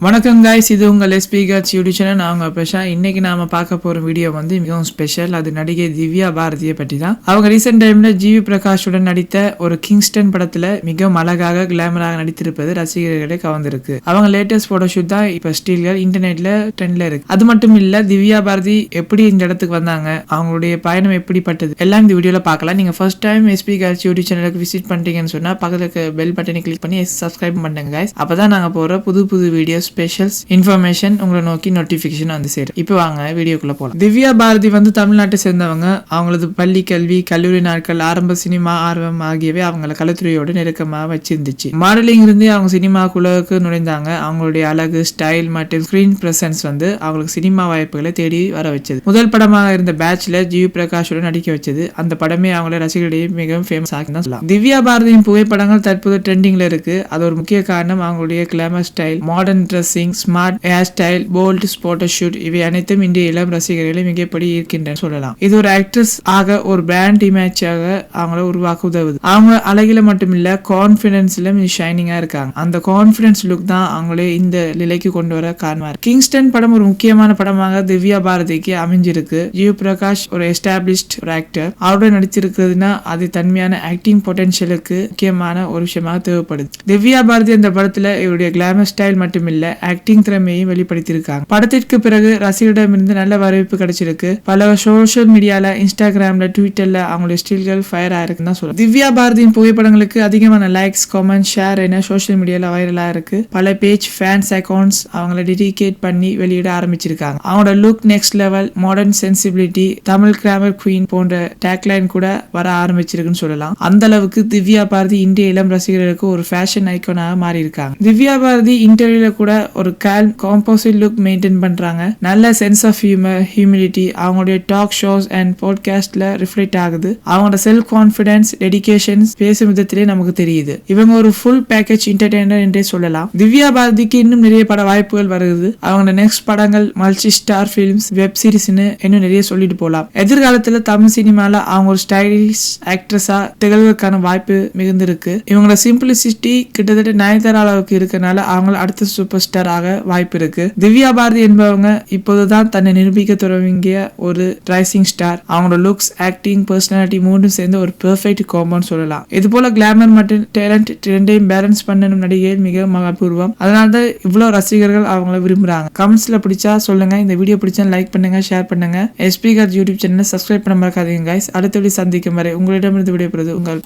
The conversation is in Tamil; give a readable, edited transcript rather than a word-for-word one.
வணக்கம் guys, இது உங்கள் எஸ்பி காட்ஸ் யூடியூப் சேனல். நான் உங்கள் பிரஷா. இன்னைக்கு நாம பார்க்க போற வீடியோ வந்து மிகவும் ஸ்பெஷல். அது நடிகை திவ்யா பாரதியை பற்றி தான். அவங்க ரீசெண்ட் டைம்ல ஜிவி பிரகாஷுடன் நடித்த ஒரு கிங்ஸ்டன் படத்துல மிகவும் அழகாக கிளாமராக நடித்திருப்பது ரசிகர்களை கவர்ந்திருக்கு. அவங்க லேட்டஸ்ட் போட்டோஷூட் தான் இப்ப ஸ்டில்கள் இன்டர்நெட்ல ட்ரெண்ட்ல இருக்கு. அது மட்டும் இல்ல, திவ்யா பாரதி எப்படி இந்த இடத்துக்கு வந்தாங்க, அவங்களுடைய பயணம் எப்படிப்பட்டது எல்லாம் இந்த வீடியோல பார்க்கலாம். நீங்க first time SP Gods YouTube சேனலுக்கு விசிட் பண்றீங்கன்னு சொன்னா பக்கத்துல பெல் பட்டனை கிளிக் பண்ணி சப்ஸ்கிரைப் பண்ணுங்க guys. அப்பதான் நாங்க போற புது வீடியோஸ் ஸ்பெஷல்ஸ் இன்ஃபர்மேஷன் உங்களை நோக்கி நோட்டிபிகேஷன் வந்து சேரும். இப்போ வாங்க வீடியோக்குள்ள போலாம். திவ்யா பாரதி வந்து தமிழ்நாட்டை சேர்ந்தவங்க. அவங்களது பள்ளி கல்வி, கல்லூரி நாட்கள், ஆரம்ப சினிமா ஆர்வம் ஆகியவை அவங்கள கலைத்துறையோடு நெருக்கமாக வச்சிருந்துச்சு. மாடலிங் இருந்து அவங்க சினிமாக்குள்ளுக்கு நுழைந்தாங்க. அவங்களுடைய அழகு, ஸ்டைல் மற்றும் ஸ்கிரீன் பிரசன்ஸ் வந்து அவங்களுக்கு சினிமா வாய்ப்புகளை தேடி வர வச்சது. முதல் படமாக இருந்த பேட்ச்ல ஜிவி பிரகாஷுடன் நடிக்க வச்சது. அந்த படமே அவங்கள ரசிகர்களிடையே மிகவும் ஃபேமஸ் ஆகி தான் சொல்லலாம். திவ்யா பாரதியின் புகைப்படங்கள் தற்போது ட்ரெண்டிங்ல இருக்கு. அது ஒரு முக்கிய காரணம் அவங்களுடைய glamour style, modern dressing, smart hair style, bold photoshoot, இவை அனைத்தும் இந்திய இளம் ரசிகர்களை மிகப்படி ஈர்க்கின்றன சொல்லலாம். இது ஒரு ஆக்ட்ரஸ் ஆக ஒரு பிராண்ட் இமேஜாக அவங்கள உருவாக்க உதவுது. அவங்க அழகில மட்டும் இல்ல, கான்பிடன்ஸ்ல ஷைனிங்கா இருக்காங்க. அந்த கான்பிடன்ஸ் லுக் தான் அவங்களே இந்த நிலைக்கு கொண்டு வர காரணமா இருக்கு. கிங்ஸ்டன் படம் ஒரு முக்கியமான படமாக திவ்யா பாரதிக்கு அமைஞ்சிருக்கு. ஜிவி பிரகாஷ் ஒரு எஸ்டாப்ளிஷ்ட் ஒரு ஆக்டர். அவருடன் நடிச்சிருக்கிறதுனா அது தன்மையான ஆக்டிங் பொட்டன்ஷியலுக்கு முக்கியமான ஒரு விஷயமாக தேவைப்படுது. திவ்யா பாரதி அந்த படத்துல இவருடைய கிளாமர் ஸ்டைல் மட்டும் இல்ல, ஆக்டிங் திறமையை வெளிப்படுத்தியிருக்காங்க. படத்திற்கு பிறகு ரசிகர்களிடமிருந்து நல்ல வரவேற்பு கிடைச்சிருக்கு. பல சோசியல் மீடியால, இன்ஸ்டாகிராம்ல, ட்விட்டர்ல அவங்களுடைய ஸ்டில்கள் ஃபயர் ஆயிருக்குன்னு தான் சொல்லலாம். திவ்யா பாரதியின் புகைப்படங்களுக்கு அதிகமான லைக்ஸ், கமெண்ட், ஷேர் என சோசியல் மீடியால வைரலா இருக்கு. பல பேஜ், ஃபேன்ஸ் அக்கௌண்ட்ஸ் அவங்களை டெடிகேட் பண்ணி வெளியிட ஆரம்பிச்சிருக்காங்க. அவங்களோட look next level, modern sensibility, Tamil grammar queen போன்ற டேக்லைன் கூட வர ஆரம்பிச்சிருக்குன்னு சொல்லலாம். அந்த அளவுக்கு திவ்யா பாரதி இந்திய இளம் ரசிகர்களுக்கு ஒரு ஃபேஷன் ஐகானாக மாறி இருக்காங்க. திவ்யா பாரதி இன்டர்வியூல கூட ஒரு கால்ம் காம்போசிட் லுக் மெயின்டைன் பண்றாங்க. நல்ல சென்ஸ் ஆஃப் ஹியூமர், ஹியூமிலிட்டி அவங்களுடைய டாக் ஷோஸ் அண்ட் பாட்காஸ்ட்ல ரிஃப்ளெக்ட் ஆகுது. அவங்களோட செல்ஃப் கான்பிடன்ஸ், டெடிகேஷன்ஸ் பேசும் விதத்திலே நமக்கு தெரியுது. இவங்க ஒரு ஃபுல் பேக்கேஜ் என்டர்டெய்னர் என்றே சொல்லலாம். திவ்யா பாரதிக்கு இன்னும் நிறைய பட வாய்ப்புகள் வருது. அவங்களோட நெக்ஸ்ட் படங்கள் மல்டி ஸ்டார் பிலிம்ஸ், வெப் சீரிஸ்னு இன்னும் நிறைய சொல்லிட்டு போலாம். எதிர்காலத்துல தமிழ் சினிமால அவங்க ஒரு ஸ்டைலிஷ் ஆக்ட்ரஸா திகழ்வதற்கான வாய்ப்பு மிகுந்திருக்கு. இவங்களோட சிம்பிளிசிட்டி கிட்டத்தட்ட நயன்தாரா அளவுக்கு இருக்கனால அவங்க அடுத்த சூப்பர் ஸ்டார் ஆக வாய்ப்பு இருக்கு. திவ்யா பாரதி என்பவங்க இப்போதுதான் தன்னை நிரூபிக்க தொடங்கிய ஒரு ரைசிங் ஸ்டார். அவங்களோட லுக்ஸ், ஆக்டிங், பர்சனாலிட்டி மூன்றும் சேர்ந்து ஒரு பெர்ஃபெக்ட் காம்போன்னு சொல்லலாம். இது போல கிளாமர் மற்றும் டேலண்ட் ரெண்டையும் பேலன்ஸ் பண்ணணும் நடிகை மிக மகப்பூர்வம். அதனாலதான் இவ்வளவு ரசிகர்கள் அவங்கள விரும்புறாங்க. கமெண்ட்ஸ்ல பிடிச்சா சொல்லுங்க. இந்த வீடியோ பிடிச்சா லைக் பண்ணுங்க, ஷேர் பண்ணுங்க. எஸ்பி காட்ஸ் யூடியூப் சேனலை சப்ஸ்கிரைப் பண்ண மறக்காதீங்க guys. அடுத்த வீடியோ சந்திக்கும் வரை உங்களிடமிருந்து விடைபெறுவது உங்கள்